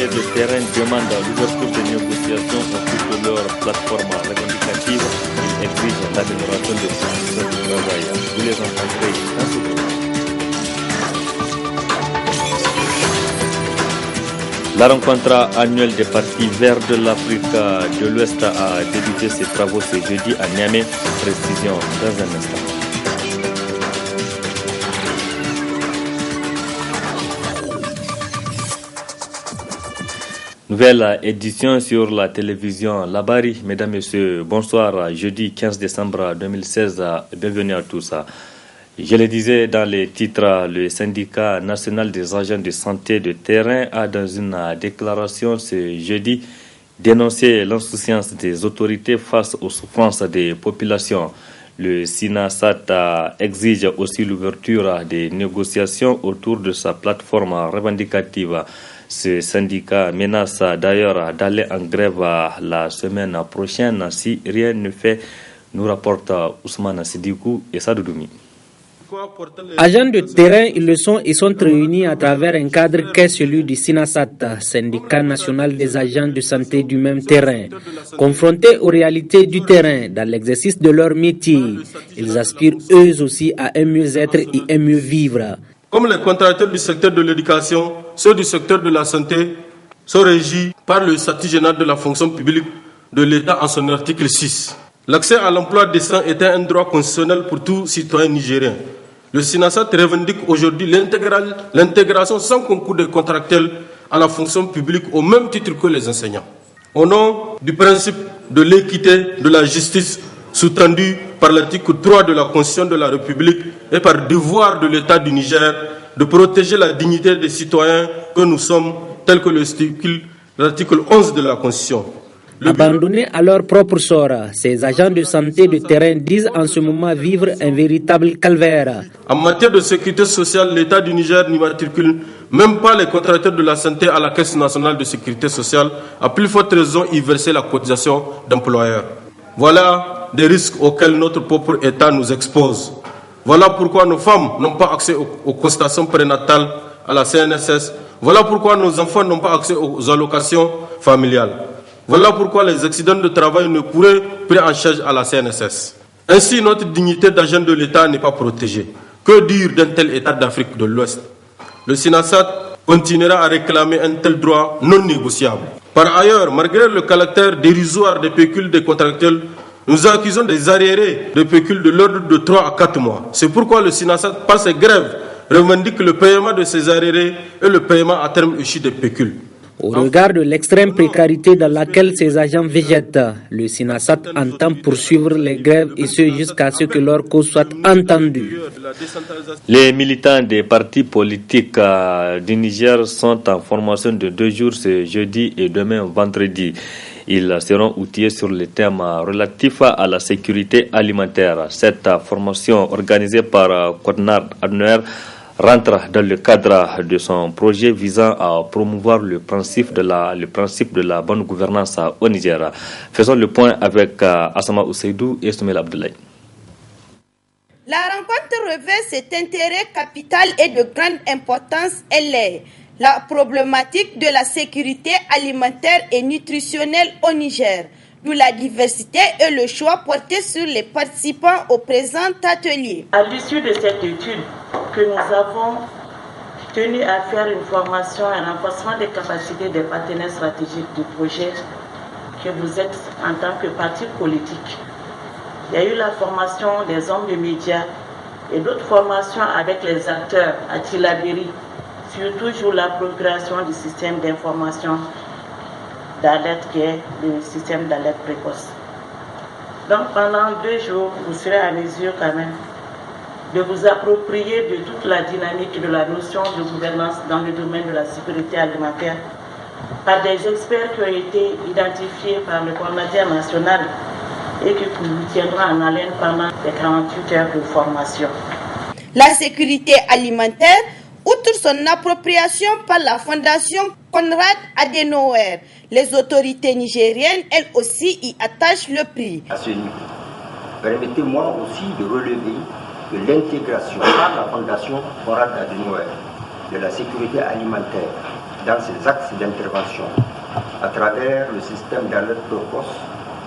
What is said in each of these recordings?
partenaires de terrain demandent l'ouverture des négociations au cours de leur plateforme revendicative. Ils exigent l'amélioration des conditions de travail. Vous les entendrez dans ce domaine. La rencontre annuelle des partis verts de l'Afrique de l'Ouest a débuté ses travaux ce jeudi à Niamey. Précision dans un instant. Nouvelle édition sur la télévision Labari. Mesdames, Messieurs, bonsoir. Jeudi 15 décembre 2016. Bienvenue à tous. Je le disais dans les titres, le syndicat national des agents de santé de terrain a dans une déclaration ce jeudi dénoncé l'insouciance des autorités face aux souffrances des populations. Le SINASAT exige aussi l'ouverture des négociations autour de sa plateforme revendicative. Ce syndicat menace d'ailleurs d'aller en grève la semaine prochaine si rien ne fait, nous rapporte Ousmane Sidikou et Sadoudoumi. Agents de terrain, ils le sont et sont réunis à travers un cadre qu'est celui du SINASAT, syndicat national des agents de santé du même terrain. Confrontés aux réalités du terrain dans l'exercice de leur métier, ils aspirent eux aussi à un mieux-être et un mieux vivre. Comme les contracteurs du secteur de l'éducation, ceux du secteur de la santé sont régis par le statut général de la fonction publique de l'État en son article 6. L'accès à l'emploi décent était un droit constitutionnel pour tout citoyen nigérien. Le SINASAT revendique aujourd'hui l'intégration sans concours des contractuels à la fonction publique au même titre que les enseignants. Au nom du principe de l'équité, de la justice, sous-tendu par l'article 3 de la Constitution de la République et par devoir de l'État du Niger de protéger la dignité des citoyens que nous sommes, tel que le stipule l'article 11 de la Constitution. Abandonnés à leur propre sort, ces agents de santé de terrain disent en ce moment vivre un véritable calvaire. En matière de sécurité sociale, l'État du Niger n'immatricule même pas les contracteurs de la santé à la Caisse nationale de sécurité sociale, à plus forte raison y verser la cotisation d'employeurs. Voilà des risques auxquels notre propre État nous expose. Voilà pourquoi nos femmes n'ont pas accès aux consultations prénatales à la CNSS. Voilà pourquoi nos enfants n'ont pas accès aux allocations familiales. Voilà pourquoi les accidents de travail ne pourraient plus en charge à la CNSS. Ainsi, notre dignité d'agent de l'État n'est pas protégée. Que dire d'un tel État d'Afrique de l'Ouest? Le SINASAT continuera à réclamer un tel droit non négociable. Par ailleurs, malgré le caractère dérisoire des pécules des contractuels, nous accusons des arriérés de pécules de l'ordre de 3 à 4 mois. C'est pourquoi le SINASAT, par ses grèves, revendique le paiement de ces arriérés et le paiement à terme échu des pécules. Au regard de l'extrême précarité dans laquelle ces agents végètent, le SINASAT entend poursuivre les grèves et ce jusqu'à ce que leur cause soit entendue. Les militants des partis politiques du Niger sont en formation de 2 jours ce jeudi et demain vendredi. Ils seront outillés sur les thèmes relatifs à la sécurité alimentaire. Cette formation organisée par Coordinat Adnoer rentre dans le cadre de son projet visant à promouvoir le principe de la bonne gouvernance au Niger. Faisons le point avec Assama Ousseidou et Soumel Abdoulaye. La rencontre revêt cet intérêt capital et de grande importance, elle est la problématique de la sécurité alimentaire et nutritionnelle au Niger, d'où la diversité et le choix portés sur les participants au présent atelier. À l'issue de cette étude que nous avons tenu à faire une formation et un renforcement des capacités des partenaires stratégiques du projet que vous êtes en tant que parti politique. Il y a eu la formation des hommes de médias et d'autres formations avec les acteurs à Tilaberi sur toujours la progression du système d'information d'alerte qui est le système d'alerte précoce. Donc pendant 2 jours, vous serez à mesure quand même de vous approprier de toute la dynamique de la notion de gouvernance dans le domaine de la sécurité alimentaire par des experts qui ont été identifiés par le coordinateur national et que vous tiendrez en haleine pendant les 48 heures de formation. La sécurité alimentaire, outre son appropriation par la Fondation Konrad Adenauer, les autorités nigériennes, elles aussi, y attachent le prix. À ce niveau, permettez-moi aussi de relever que l'intégration par la Fondation Konrad Adenauer de la sécurité alimentaire dans ses axes d'intervention à travers le système d'alerte précoce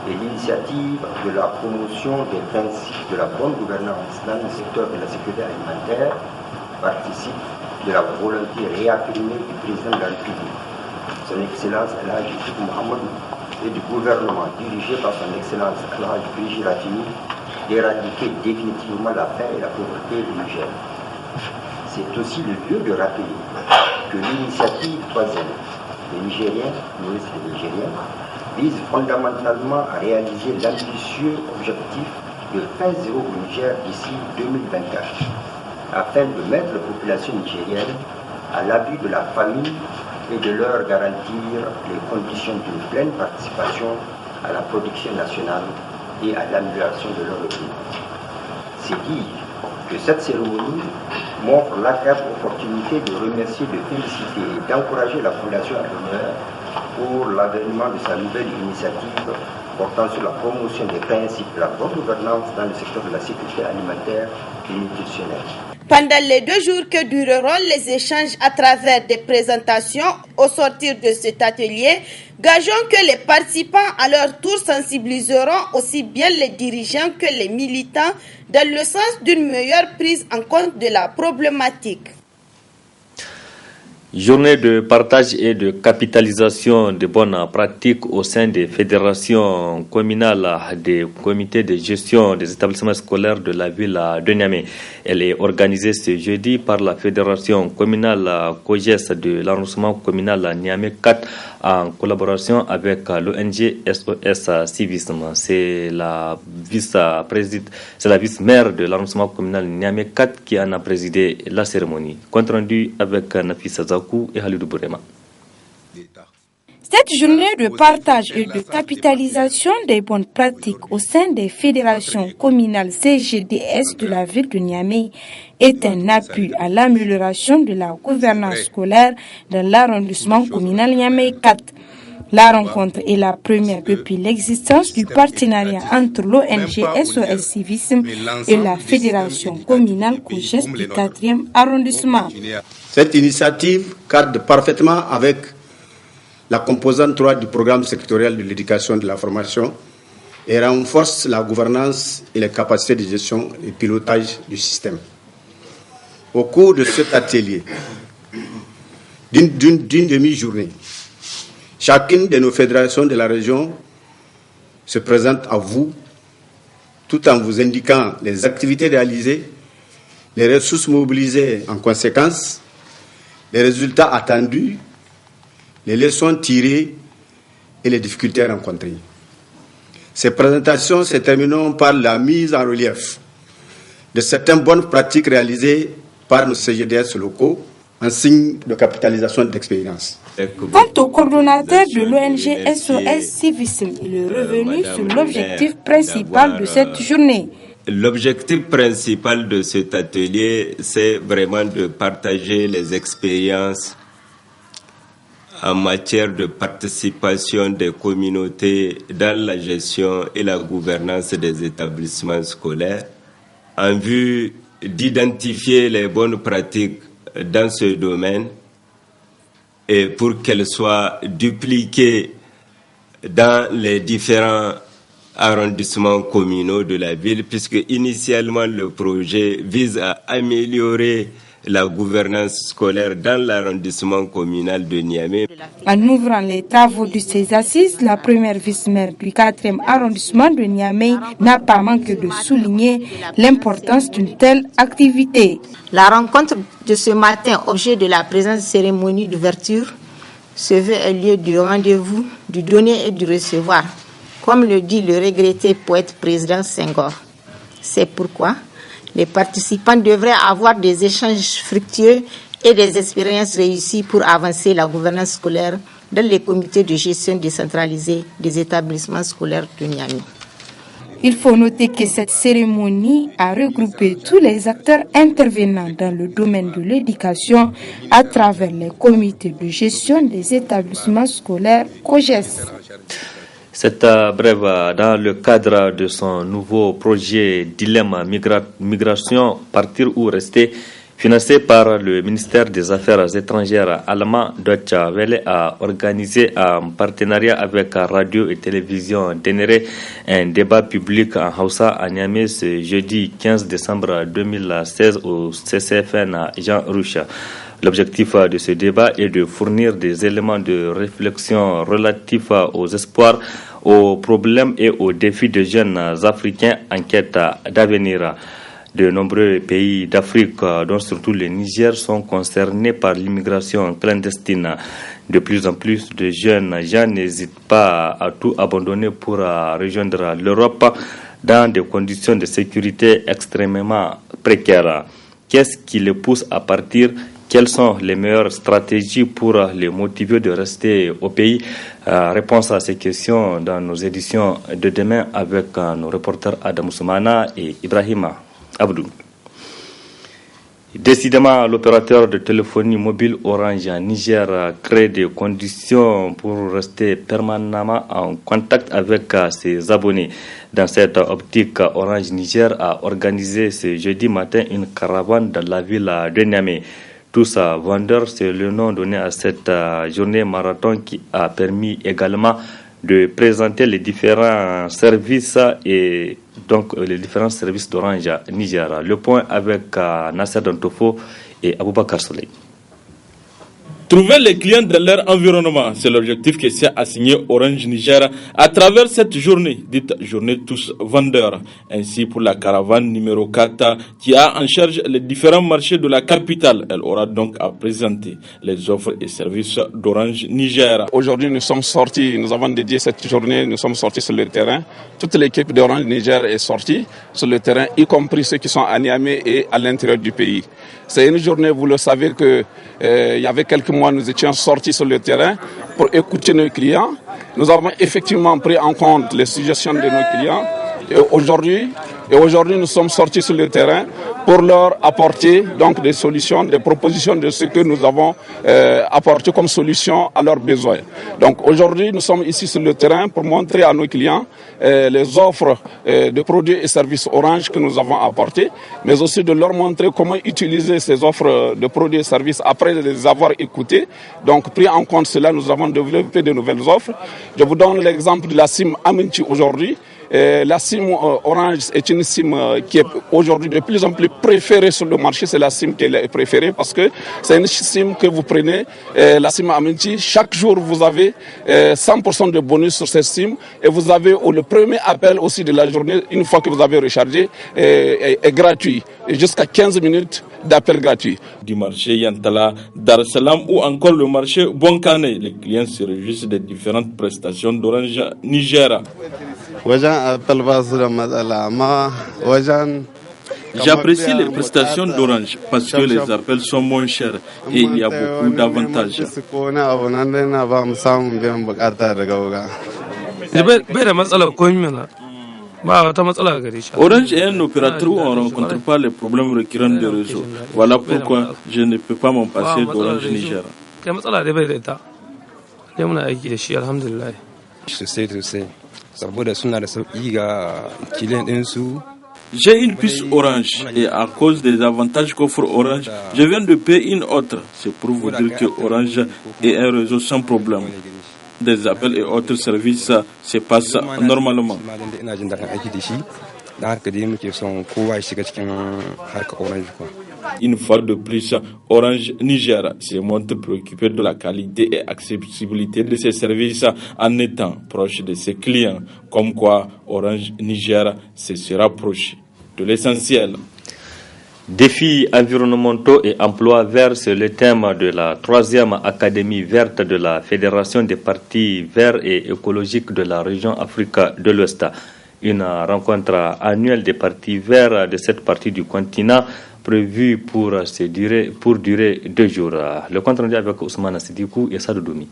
et l'initiative de la promotion des principes de la bonne gouvernance dans le secteur de la sécurité alimentaire participe de la volonté réaffirmée du président de la République, son Excellence El-Hadji Issoufou Mahamadou, et du gouvernement dirigé par son Excellence El-Hadji Birji Rafini d'éradiquer définitivement la faim et la pauvreté du Niger. C'est aussi le lieu de rappeler que l'initiative troisième des Nigériens, nous les Nigériens, vise fondamentalement à réaliser l'ambitieux objectif de faim zéro au Niger d'ici 2024, afin de mettre la population nigérienne à l'abri de la famine et de leur garantir les conditions d'une pleine participation à la production nationale et à l'amélioration de leur revenu. C'est dire que cette cérémonie m'offre l'agréable opportunité de remercier, de féliciter et d'encourager la Fondation à l'honneur pour l'avènement de sa nouvelle initiative portant sur la promotion des principes de la bonne gouvernance dans le secteur de la sécurité alimentaire et nutritionnelle. Pendant les 2 jours que dureront les échanges à travers des présentations au sortir de cet atelier, gageons que les participants à leur tour sensibiliseront aussi bien les dirigeants que les militants dans le sens d'une meilleure prise en compte de la problématique. Journée de partage et de capitalisation de bonnes pratiques au sein des fédérations communales des comités de gestion des établissements scolaires de la ville de Niamey. Elle est organisée ce jeudi par la fédération communale COGES de l'arrondissement communal Niamey 4 en collaboration avec l'ONG SOS Civisme. C'est la vice-maire de l'arrondissement communal Niamey 4 qui en a présidé la cérémonie. Compte rendu avec Nafisa Zakou et Halidou Bourema. Cette journée de partage et de capitalisation des bonnes pratiques au sein des fédérations communales CGDS de la ville de Niamey est un appui à l'amélioration de la gouvernance scolaire dans l'arrondissement communal Niamey 4. La rencontre est la première depuis l'existence du partenariat entre l'ONG SOS Civisme et la fédération communale COGES du 4e arrondissement. Cette initiative cadre parfaitement avec la composante 3 du programme sectoriel de l'éducation et de la formation et renforce la gouvernance et les capacités de gestion et pilotage du système. Au cours de cet atelier, d'une demi-journée, chacune de nos fédérations de la région se présente à vous tout en vous indiquant les activités réalisées, les ressources mobilisées en conséquence, les résultats attendus, les leçons tirées et les difficultés rencontrées. Ces présentations se termineront par la mise en relief de certaines bonnes pratiques réalisées par nos CGDS locaux en signe de capitalisation d'expérience. Quant au coordonnateur de l'ONG SOS Civisme, il est revenu sur l'objectif principal de cette journée. L'objectif principal de cet atelier, c'est vraiment de partager les expériences en matière de participation des communautés dans la gestion et la gouvernance des établissements scolaires, en vue d'identifier les bonnes pratiques dans ce domaine et pour qu'elles soient dupliquées dans les différents arrondissements communaux de la ville, puisque initialement le projet vise à améliorer la gouvernance scolaire dans l'arrondissement communal de Niamey. En ouvrant les travaux de ces assises, la première vice-maire du 4e arrondissement de Niamey n'a pas manqué de souligner l'importance d'une telle activité. La rencontre de ce matin, objet de la présente cérémonie d'ouverture, se veut un lieu du rendez-vous, du donner et du recevoir, comme le dit le regretté poète président Senghor. C'est pourquoi les participants devraient avoir des échanges fructueux et des expériences réussies pour avancer la gouvernance scolaire dans les comités de gestion décentralisés des établissements scolaires de Niamey. Il faut noter que cette cérémonie a regroupé tous les acteurs intervenant dans le domaine de l'éducation à travers les comités de gestion des établissements scolaires COGES. Cette brève, dans le cadre de son nouveau projet Dilemme Migration, partir ou rester, financé par le ministère des Affaires étrangères allemand, Deutsche Welle a organisé en partenariat avec Radio et Télévision Ténéré un débat public en Hausa à Niamey ce jeudi 15 décembre 2016 au CCFN à Jean Rouch. L'objectif de ce débat est de fournir des éléments de réflexion relatifs aux espoirs, aux problèmes et aux défis des jeunes Africains en quête d'avenir. De nombreux pays d'Afrique, dont surtout le Niger, sont concernés par l'immigration clandestine. De plus en plus de jeunes gens n'hésitent pas à tout abandonner pour rejoindre l'Europe dans des conditions de sécurité extrêmement précaires. Qu'est-ce qui les pousse à partir ? Quelles sont les meilleures stratégies pour les motiver de rester au pays? Réponse à ces questions dans nos éditions de demain avec nos reporters Adam Soumana et Ibrahima Abdou. Décidément, l'opérateur de téléphonie mobile Orange Niger crée des conditions pour rester permanemment en contact avec ses abonnés. Dans cette optique, Orange Niger a organisé ce jeudi matin une caravane dans la ville de Niamey. Tous vendeurs, c'est le nom donné à cette journée marathon qui a permis également de présenter les différents services et donc les différents services d'Orange Niger. Le point avec Nasser Dantofo et Aboubakar Soleil. Trouver les clients dans leur environnement, c'est l'objectif que s'est assigné Orange Niger à travers cette journée, dite journée tous vendeurs. Ainsi pour la caravane numéro 4 qui a en charge les différents marchés de la capitale. Elle aura donc à présenter les offres et services d'Orange Niger. Aujourd'hui nous avons dédié cette journée, nous sommes sortis sur le terrain. Toute l'équipe d'Orange Niger est sortie sur le terrain, y compris ceux qui sont à Niamey et à l'intérieur du pays. C'est une journée, vous le savez, que il y avait quelques mois, nous étions sortis sur le terrain pour écouter nos clients. Nous avons effectivement pris en compte les suggestions de nos clients. Et aujourd'hui, nous sommes sortis sur le terrain pour leur apporter donc des solutions, des propositions de ce que nous avons apporté comme solution à leurs besoins. Donc aujourd'hui, nous sommes ici sur le terrain pour montrer à nos clients les offres de produits et services Orange que nous avons apportées, mais aussi de leur montrer comment utiliser ces offres de produits et services après les avoir écoutées. Donc pris en compte cela, nous avons développé de nouvelles offres. Je vous donne l'exemple de la SIM Aminti aujourd'hui. La SIM Orange est une SIM qui est aujourd'hui de plus en plus préférée sur le marché. C'est la SIM qui est préférée parce que c'est une SIM que vous prenez, la SIM Aminti. Chaque jour, vous avez 100% de bonus sur cette SIM et vous avez le premier appel aussi de la journée, une fois que vous avez rechargé, est gratuit. Et jusqu'à 15 minutes d'appel gratuit. Du marché Yantala, Dar es Salaam ou encore le marché Bonkane, les clients se réjouissent des différentes prestations d'Orange Niger. J'apprécie les prestations d'Orange parce que les appels sont moins chers et il y a beaucoup d'avantages. Orange est un opérateur où on ne rencontre pas les problèmes récurrents de réseau. Voilà pourquoi je ne peux pas m'en passer d'Orange Niger. J'ai une puce Orange et à cause des avantages qu'offre Orange, je viens de payer une autre. C'est pour vous dire que Orange est un réseau sans problème. Des appels et autres services se passent normalement. Une fois de plus, Orange Niger se montre préoccupé de la qualité et accessibilité de ses services en étant proche de ses clients. Comme quoi, Orange Niger se rapproche de l'essentiel. Défis environnementaux et emplois verts, c'est le thème de la 3e Académie verte de la Fédération des partis verts et écologiques de la région Afrique de l'Ouest. Une rencontre annuelle des partis verts de cette partie du continent prévue pour durer 2 jours. Le compte rendu avec Ousmane Sidikou et Sadou Doumi.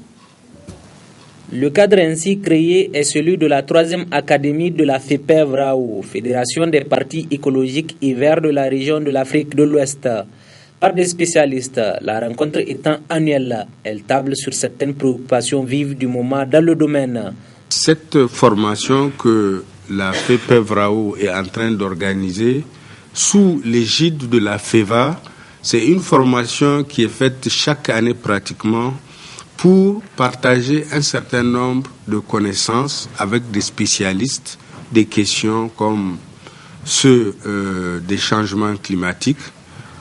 Le cadre ainsi créé est celui de la 3e Académie de la FEPEV-RAO, Fédération des partis écologiques et verts de la région de l'Afrique de l'Ouest. Par des spécialistes, la rencontre étant annuelle, elle table sur certaines préoccupations vives du moment dans le domaine. Cette formation que la FEPEV-RAO est en train d'organiser sous l'égide de la FEVA, C'est une formation qui est faite chaque année pratiquement pour partager un certain nombre de connaissances avec des spécialistes des questions comme ceux des changements climatiques,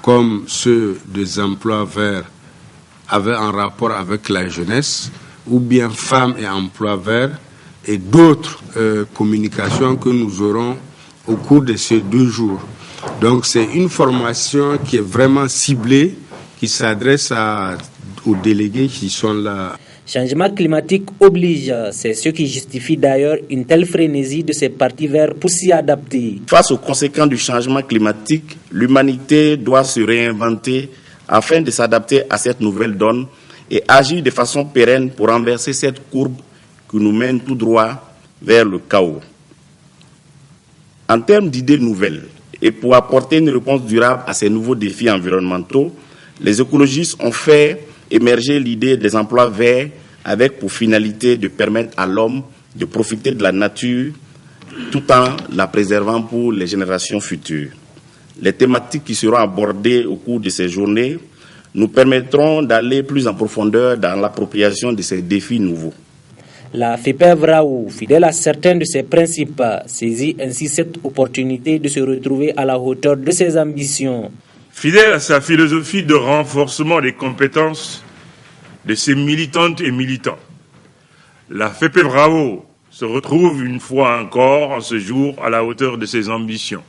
comme ceux des emplois verts avec un rapport avec la jeunesse, ou bien femmes et emplois verts, et d'autres communications que nous aurons au cours de ces 2 jours. Donc c'est une formation qui est vraiment ciblée, qui s'adresse aux délégués qui sont là. Changement climatique oblige, c'est ce qui justifie d'ailleurs une telle frénésie de ces partis verts pour s'y adapter. Face aux conséquences du changement climatique, l'humanité doit se réinventer afin de s'adapter à cette nouvelle donne et agir de façon pérenne pour renverser cette courbe qui nous mène tout droit vers le chaos. En termes d'idées nouvelles et pour apporter une réponse durable à ces nouveaux défis environnementaux, les écologistes ont fait émerger l'idée des emplois verts avec pour finalité de permettre à l'homme de profiter de la nature tout en la préservant pour les générations futures. Les thématiques qui seront abordées au cours de ces journées nous permettront d'aller plus en profondeur dans l'appropriation de ces défis nouveaux. La FEPEV-RAO, fidèle à certains de ses principes, saisit ainsi cette opportunité de se retrouver à la hauteur de ses ambitions. Fidèle à sa philosophie de renforcement des compétences de ses militantes et militants, la FEPEV-RAO se retrouve une fois encore en ce jour à la hauteur de ses ambitions.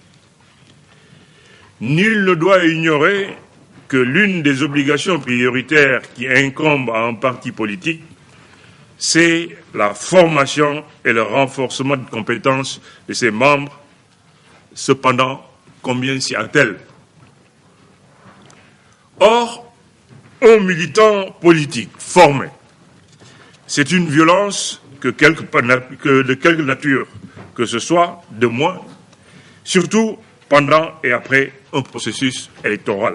Nul ne doit ignorer que l'une des obligations prioritaires qui incombent à un parti politique, c'est la formation et le renforcement de compétences de ses membres. Cependant, combien s'y a-t-il ? Or, un militant politique formé, c'est une violence de quelque nature que ce soit, de moins, surtout pendant et après un processus électoral.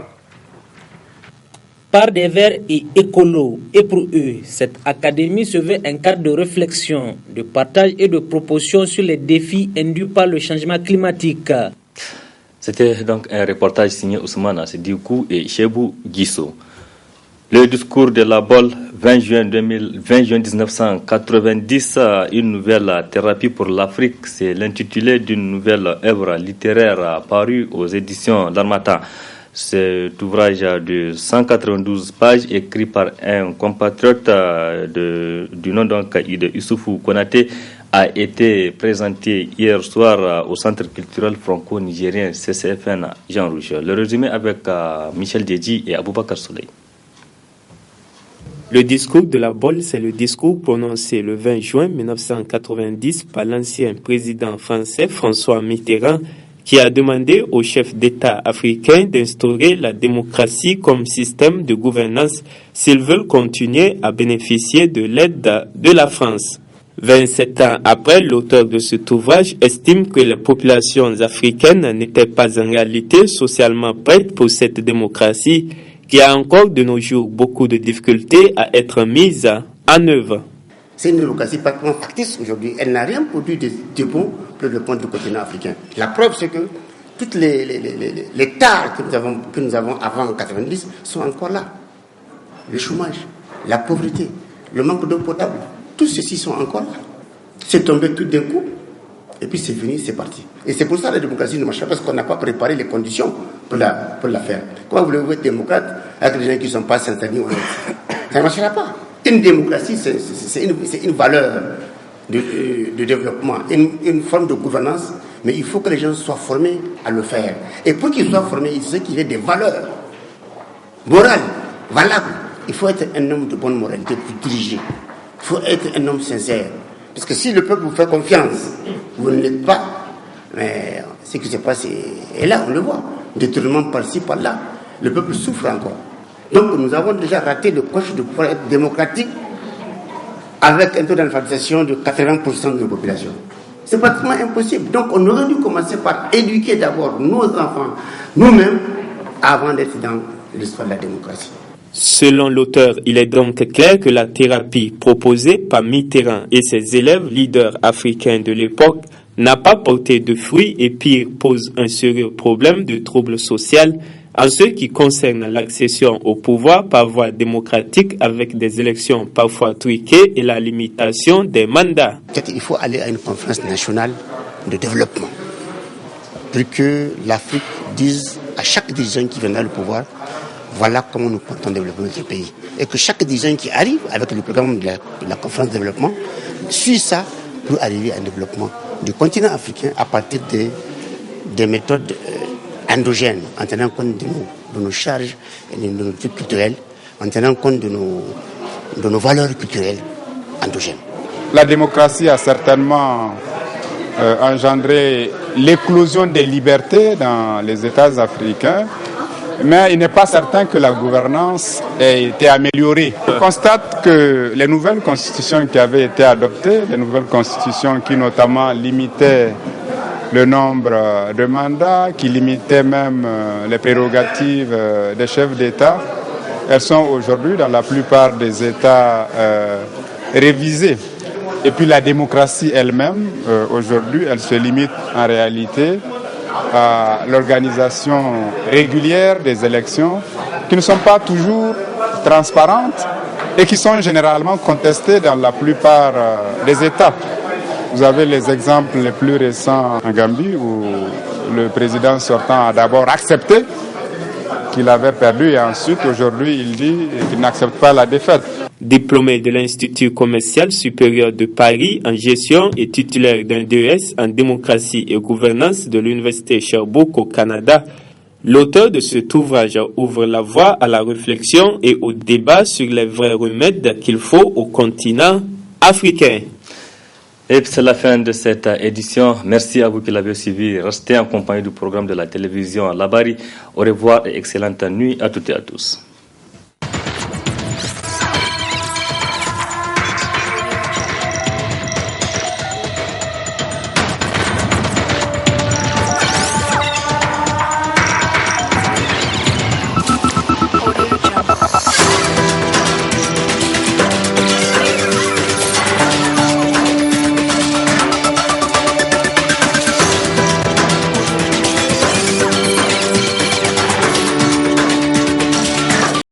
Par des verts et écolos, et pour eux, cette académie se veut un cadre de réflexion, de partage et de proposition sur les défis induits par le changement climatique. C'était donc un reportage signé Ousmane Sidikou et Chebou Guisso. Le discours de la BOL 20 juin 1990, une nouvelle thérapie pour l'Afrique, c'est l'intitulé d'une nouvelle œuvre littéraire parue aux éditions L'Harmattan. Cet ouvrage de 192 pages écrit par un compatriote du nom donc de Issoufou Konaté a été présenté hier soir au Centre culturel franco-nigérien CCFN Jean Rouge. Le résumé avec Michel Dedji et Aboubakar Soleil. Le discours de la BOL, c'est le discours prononcé le 20 juin 1990 par l'ancien président français François Mitterrand, qui a demandé aux chefs d'État africains d'instaurer la démocratie comme système de gouvernance s'ils veulent continuer à bénéficier de l'aide de la France. 27 ans après, l'auteur de cet ouvrage estime que les populations africaines n'étaient pas en réalité socialement prêtes pour cette démocratie qui a encore de nos jours beaucoup de difficultés à être mise en œuvre. C'est une démocratie pratiquement factice aujourd'hui. Elle n'a rien produit de bon pour le compte du continent africain. La preuve, c'est que toutes les tares que nous avons avant 1990 sont encore là. Le chômage, la pauvreté, le manque d'eau potable, tout ceci sont encore là. C'est tombé tout d'un coup, et puis c'est venu, c'est parti. Et c'est pour ça que la démocratie ne marche pas, parce qu'on n'a pas préparé les conditions pour la faire. Comment voulez-vous être démocrate avec des gens qui ne sont pas sincèrement honnêtes? Ça ne marchera pas. Une démocratie, c'est une valeur de développement, une forme de gouvernance, mais il faut que les gens soient formés à le faire. Et pour qu'ils soient formés, il faut qu'il y ait des valeurs morales, valables. Il faut être un homme de bonne moralité pour diriger. Il faut être un homme sincère. Parce que si le peuple vous fait confiance, vous ne l'êtes pas, mais ce qui se passe, et là, on le voit, détournement par-ci, par-là. Le peuple souffre encore. Donc nous avons déjà raté le coche de pouvoir être démocratique avec un taux d'alphabétisation de 80% de la population. C'est pratiquement impossible. Donc on aurait dû commencer par éduquer d'abord nos enfants, nous-mêmes, avant d'être dans l'histoire de la démocratie. Selon l'auteur, il est donc clair que la thérapie proposée par Mitterrand et ses élèves leaders africains de l'époque n'a pas porté de fruits et pire pose un sérieux problème de trouble social En ce qui concerne l'accession au pouvoir par voie démocratique avec des élections parfois truquées et la limitation des mandats. Peut-être il faut aller à une conférence nationale de développement pour que l'Afrique dise à chaque dirigeant qui viendra au pouvoir, voilà comment nous comptons développer notre pays. Et que chaque dirigeant qui arrive avec le programme de la conférence de développement suit ça pour arriver à un développement du continent africain à partir des méthodes endogènes, en tenant compte de nos charges et de nos trucs culturels, en tenant compte de nos valeurs culturelles endogènes. La démocratie a certainement engendré l'éclosion des libertés dans les États africains, mais il n'est pas certain que la gouvernance ait été améliorée. On constate que les nouvelles constitutions qui avaient été adoptées, les nouvelles constitutions qui notamment limitaient le nombre de mandats, qui limitaient même les prérogatives des chefs d'État, elles sont aujourd'hui dans la plupart des États révisées. Et puis la démocratie elle-même, aujourd'hui, elle se limite en réalité à l'organisation régulière des élections qui ne sont pas toujours transparentes et qui sont généralement contestées dans la plupart des États. Vous avez les exemples les plus récents en Gambie où le président sortant a d'abord accepté qu'il avait perdu et ensuite aujourd'hui il dit qu'il n'accepte pas la défaite. Diplômé de l'Institut commercial supérieur de Paris en gestion et titulaire d'un DES en démocratie et gouvernance de l'Université Sherbrooke au Canada, l'auteur de cet ouvrage ouvre la voie à la réflexion et au débat sur les vrais remèdes qu'il faut au continent africain. Et c'est la fin de cette édition. Merci à vous qui l'avez suivi. Restez en compagnie du programme de la télévision Labari. Au revoir et excellente nuit à toutes et à tous.